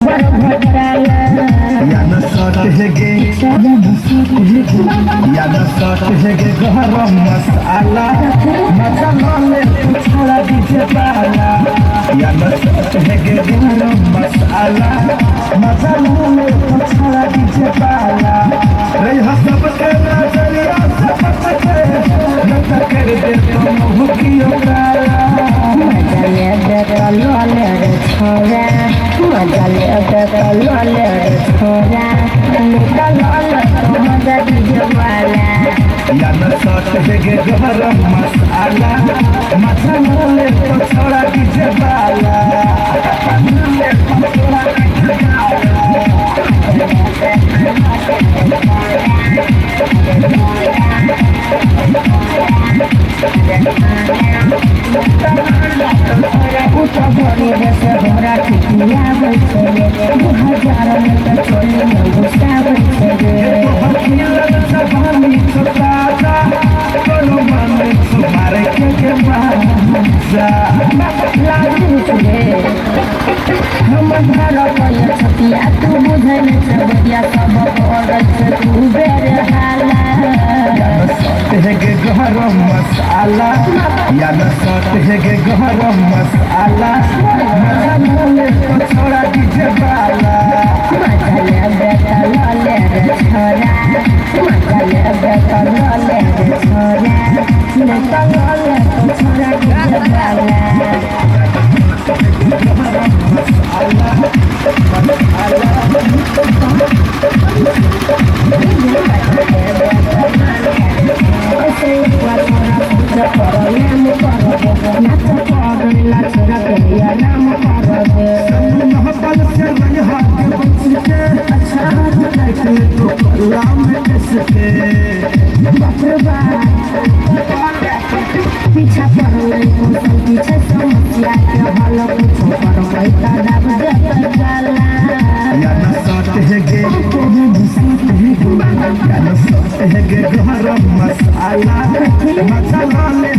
या न सट है गे गरम मसाला मजा ले छोड़ा दीजिए बाला या न सट है गे गरम मसाला मजा ले छोड़ा दीजिए बाला रे हसब के नजरिया से पकड़े न कर दे तो भूखियो काला मजा ले रे छोरा मजा ले रे छोरा निकल तो मजा दीजिए वाला या न सट है गे गरम मसाला मजा ले तो छोड़ा दीजिए बाला ले तो छोड़ा दीजिए भरी जैसे हमरा ठिकिया बैठे रे 2000 में तो चोली में गुस्सा बैठे रे हम घर पर छतिया तू बुझे न छबदिया सब औरत से तू बेरे हाला है गे गरम मसाला या न सट है गे गरम मसाला मजा ले तो छोड़ा दीजिए बाला मजा ले रे छोरा मजा ले रे छोरा निकल तो छोरा दीजिए बाला पीछा पड़ल पीछे समस्या के हल कुछ पर पैसा दाब दे गाला या न सट है गे गरम मसाला मसाला ले